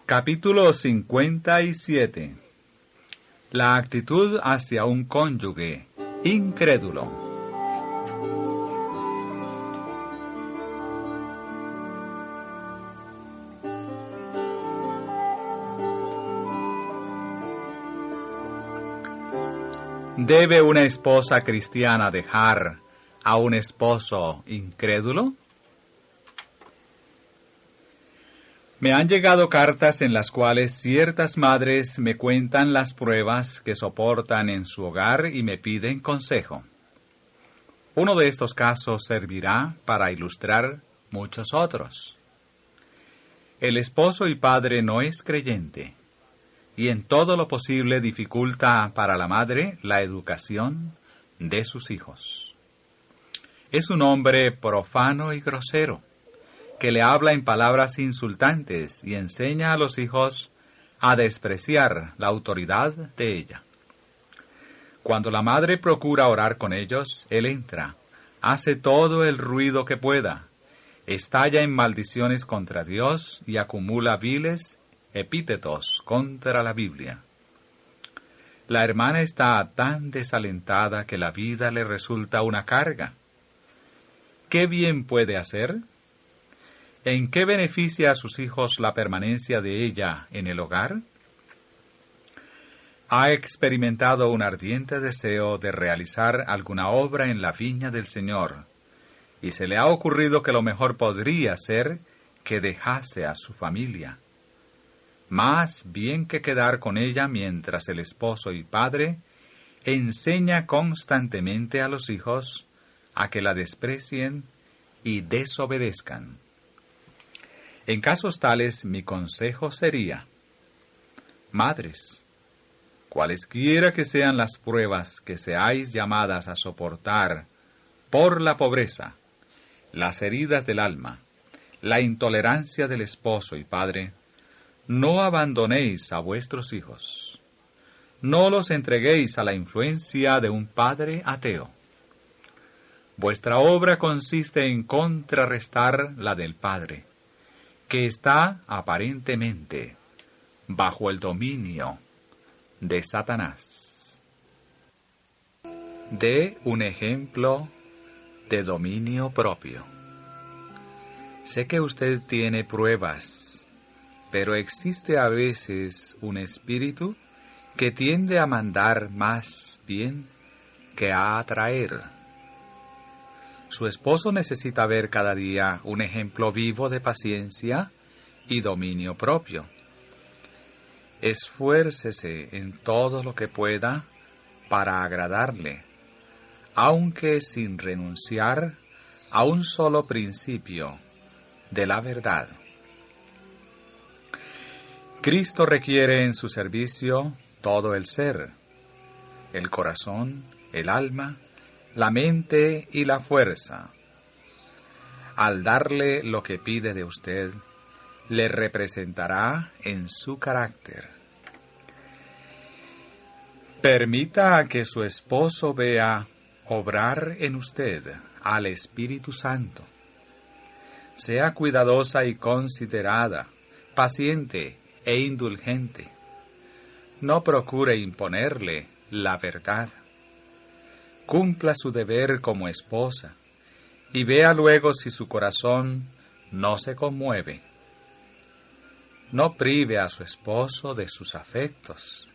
Capítulo 57. La actitud hacia un cónyuge incrédulo. ¿Debe una esposa cristiana dejar a un esposo incrédulo? Me han llegado cartas en las cuales ciertas madres me cuentan las pruebas que soportan en su hogar y me piden consejo. Uno de estos casos servirá para ilustrar muchos otros. El esposo y padre no es creyente, y en todo lo posible dificulta para la madre la educación de sus hijos. Es un hombre profano y grosero, que le habla en palabras insultantes y enseña a los hijos a despreciar la autoridad de ella. Cuando la madre procura orar con ellos, él entra, hace todo el ruido que pueda, estalla en maldiciones contra Dios y acumula viles epítetos contra la Biblia. La hermana está tan desalentada que la vida le resulta una carga. ¿Qué bien puede hacer? ¿En qué beneficia a sus hijos la permanencia de ella en el hogar? Ha experimentado un ardiente deseo de realizar alguna obra en la viña del Señor, y se le ha ocurrido que lo mejor podría ser que dejase a su familia. Más bien que quedar con ella mientras el esposo y padre enseña constantemente a los hijos a que la desprecien y desobedezcan. En casos tales, mi consejo sería: madres, cualesquiera que sean las pruebas que seáis llamadas a soportar por la pobreza, las heridas del alma, la intolerancia del esposo y padre, no abandonéis a vuestros hijos. No los entreguéis a la influencia de un padre ateo. Vuestra obra consiste en contrarrestar la del padre, que está aparentemente bajo el dominio de Satanás. Dé un ejemplo de dominio propio. Sé que usted tiene pruebas, pero existe a veces un espíritu que tiende a mandar más bien que a atraer. Su esposo necesita ver cada día un ejemplo vivo de paciencia y dominio propio. Esfuércese en todo lo que pueda para agradarle, aunque sin renunciar a un solo principio de la verdad. Cristo requiere en su servicio todo el ser, el corazón, el alma, la mente y la fuerza. Al darle lo que pide de usted, le representará en su carácter. Permita que su esposo vea obrar en usted al Espíritu Santo. Sea cuidadosa y considerada, paciente e indulgente. No procure imponerle la verdad. Cumpla su deber como esposa, y vea luego si su corazón no se conmueve. No prive a su esposo de sus afectos.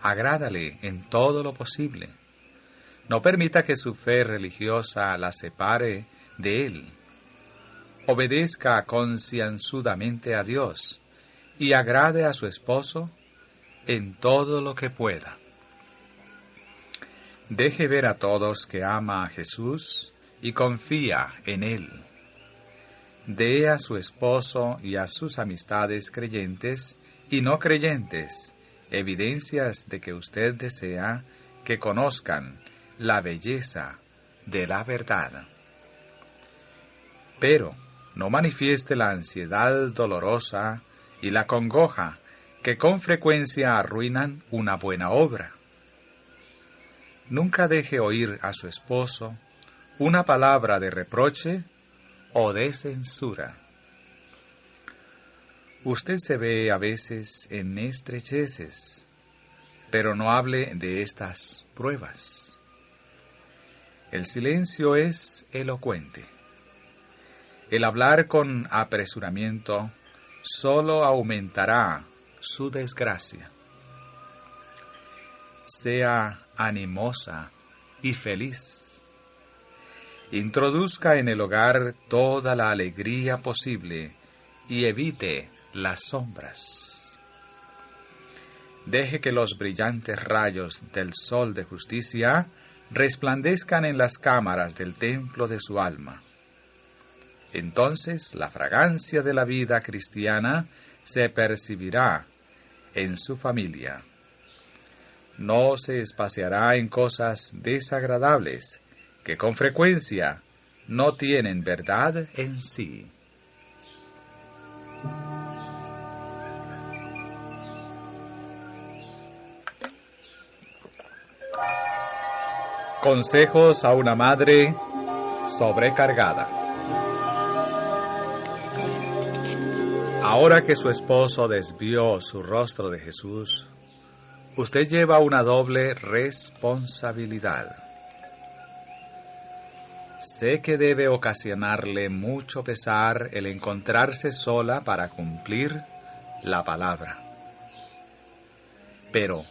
Agrádale en todo lo posible. No permita que su fe religiosa la separe de él. Obedezca concienzudamente a Dios y agrade a su esposo en todo lo que pueda. Deje ver a todos que ama a Jesús y confía en Él. Dé a su esposo y a sus amistades creyentes y no creyentes evidencias de que usted desea que conozcan la belleza de la verdad. Pero no manifieste la ansiedad dolorosa y la congoja que con frecuencia arruinan una buena obra. Nunca deje oír a su esposo una palabra de reproche o de censura. Usted se ve a veces en estrecheces, pero no hable de estas pruebas. El silencio es elocuente. El hablar con apresuramiento solo aumentará su desgracia. Sea animosa y feliz. Introduzca en el hogar toda la alegría posible y evite las sombras. Deje que los brillantes rayos del sol de justicia resplandezcan en las cámaras del templo de su alma. Entonces la fragancia de la vida cristiana se percibirá en su familia. No se espaciará en cosas desagradables que con frecuencia no tienen verdad en sí. Consejos a una madre sobrecargada. Ahora que su esposo desvió su rostro de Jesús, usted lleva una doble responsabilidad. Sé que debe ocasionarle mucho pesar el encontrarse sola para cumplir la palabra. Pero,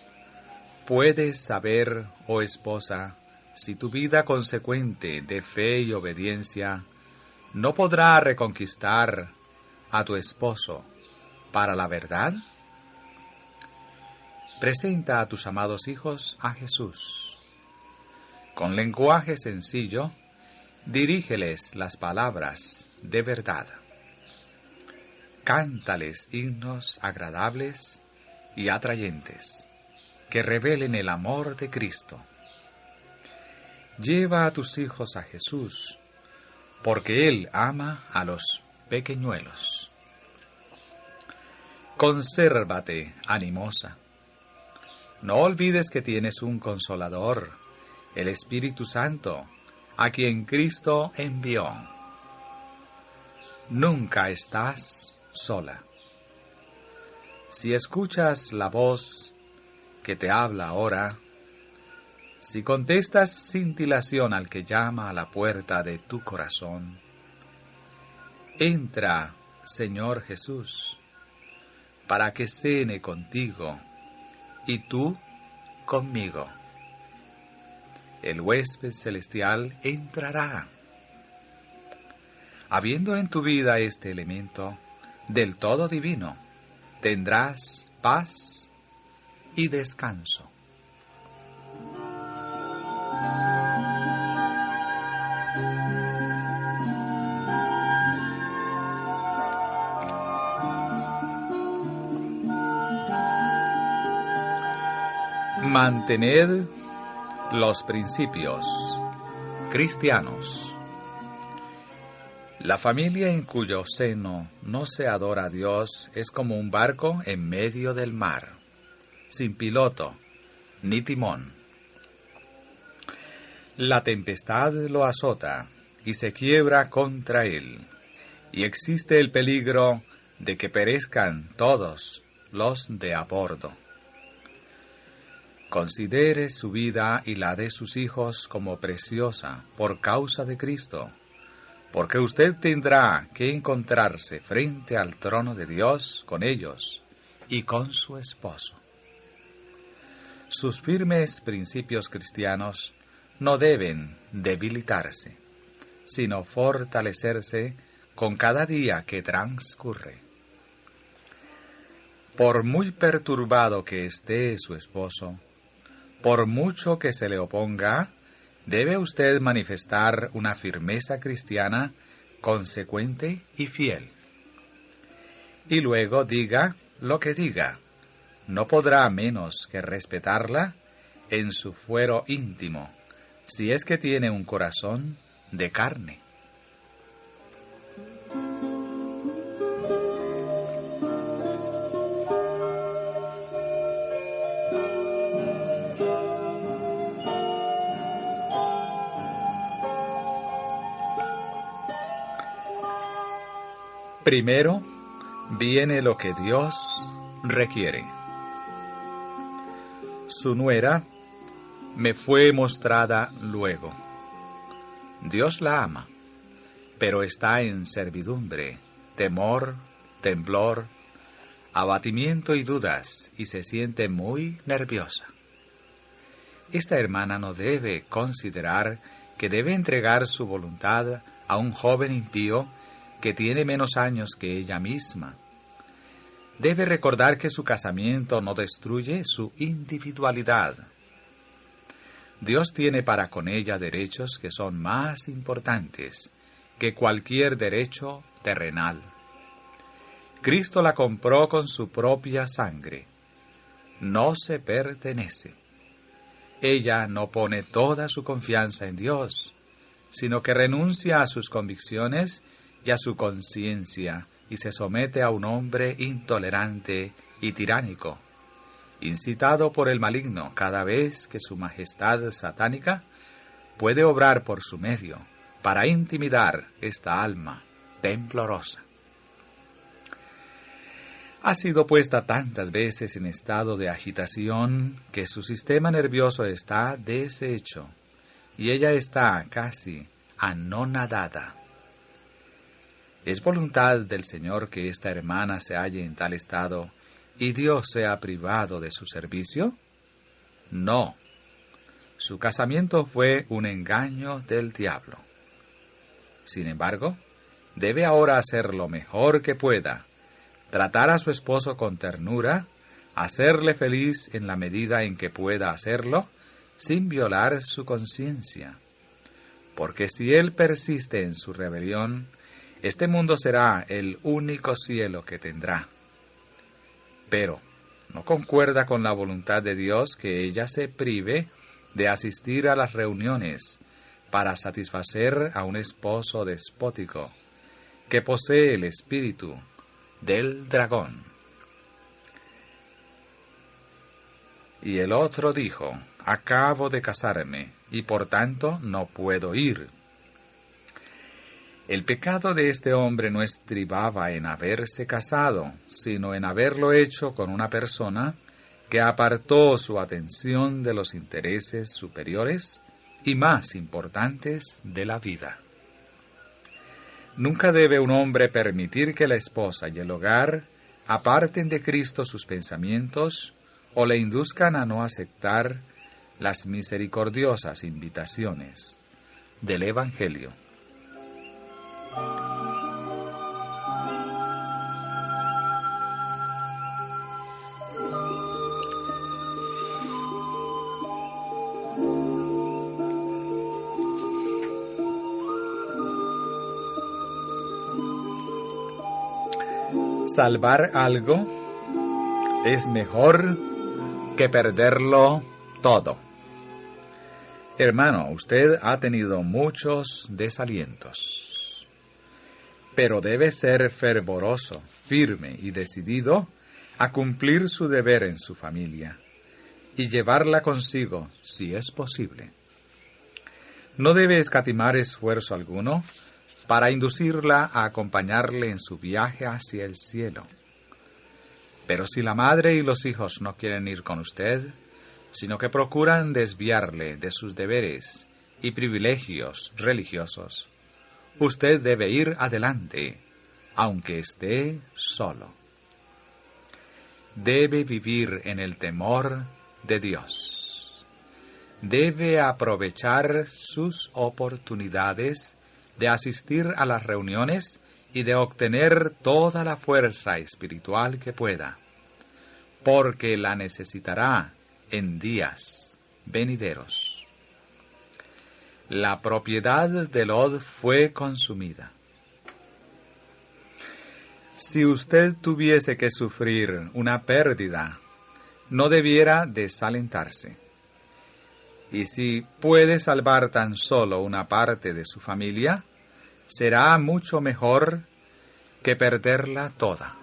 ¿puedes saber, oh esposa, si tu vida consecuente de fe y obediencia no podrá reconquistar a tu esposo para la verdad? Presenta a tus amados hijos a Jesús. Con lenguaje sencillo, dirígeles las palabras de verdad. Cántales himnos agradables y atrayentes, que revelen el amor de Cristo. Lleva a tus hijos a Jesús, porque Él ama a los pequeñuelos. Consérvate animosa. No olvides que tienes un Consolador, el Espíritu Santo, a quien Cristo envió. Nunca estás sola. Si escuchas la voz que te habla ahora, si contestas sin dilación al que llama a la puerta de tu corazón, entra, Señor Jesús, para que cene contigo y tú conmigo. El huésped celestial entrará. Habiendo en tu vida este elemento del todo divino, tendrás paz y descanso. Mantened los principios cristianos. La familia en cuyo seno no se adora a Dios es como un barco en medio del mar, sin piloto ni timón. La tempestad lo azota y se quiebra contra él, y existe el peligro de que perezcan todos los de a bordo. Considere su vida y la de sus hijos como preciosa por causa de Cristo, porque usted tendrá que encontrarse frente al trono de Dios con ellos y con su esposo. Sus firmes principios cristianos no deben debilitarse, sino fortalecerse con cada día que transcurre. Por muy perturbado que esté su esposo, por mucho que se le oponga, debe usted manifestar una firmeza cristiana consecuente y fiel. Y luego diga lo que diga, no podrá menos que respetarla en su fuero íntimo, si es que tiene un corazón de carne. Primero, Viene lo que Dios requiere. Su nuera me fue mostrada luego. Dios la ama, pero está en servidumbre, temor, temblor, abatimiento y dudas, y se siente muy nerviosa. Esta hermana no debe considerar que debe entregar su voluntad a un joven impío que tiene menos años que ella misma. Debe recordar que su casamiento no destruye su individualidad. Dios tiene para con ella derechos que son más importantes que cualquier derecho terrenal. Cristo la compró con su propia sangre. No se pertenece. Ella no pone toda su confianza en Dios, sino que renuncia a sus convicciones y a su conciencia y se somete a un hombre intolerante y tiránico, incitado por el maligno cada vez que su majestad satánica puede obrar por su medio para intimidar esta alma temblorosa. Ha sido puesta tantas veces en estado de agitación que su sistema nervioso está deshecho y ella está casi anonadada. ¿Es voluntad del Señor que esta hermana se halle en tal estado y Dios sea privado de su servicio? No. Su casamiento fue un engaño del diablo. Sin embargo, debe ahora hacer lo mejor que pueda, tratar a su esposo con ternura, hacerle feliz en la medida en que pueda hacerlo, sin violar su conciencia. Porque si él persiste en su rebelión, este mundo será el único cielo que tendrá. Pero no concuerda con la voluntad de Dios que ella se prive de asistir a las reuniones para satisfacer a un esposo despótico que posee el espíritu del dragón. Y el otro dijo: acabo de casarme, y por tanto no puedo ir. El pecado de este hombre no estribaba en haberse casado, sino en haberlo hecho con una persona que apartó su atención de los intereses superiores y más importantes de la vida. Nunca debe un hombre permitir que la esposa y el hogar aparten de Cristo sus pensamientos o le induzcan a no aceptar las misericordiosas invitaciones del Evangelio. Salvar algo es mejor que perderlo todo. Hermano, usted ha tenido muchos desalientos, pero debe ser fervoroso, firme y decidido a cumplir su deber en su familia y llevarla consigo si es posible. No debe escatimar esfuerzo alguno para inducirla a acompañarle en su viaje hacia el cielo. Pero si la madre y los hijos no quieren ir con usted, sino que procuran desviarle de sus deberes y privilegios religiosos, usted debe ir adelante, aunque esté solo. Debe vivir en el temor de Dios. Debe aprovechar sus oportunidades de asistir a las reuniones y de obtener toda la fuerza espiritual que pueda, porque la necesitará en días venideros. La propiedad de Lot fue consumida. Si usted tuviese que sufrir una pérdida, no debiera desalentarse. Y si puede salvar tan solo una parte de su familia, será mucho mejor que perderla toda.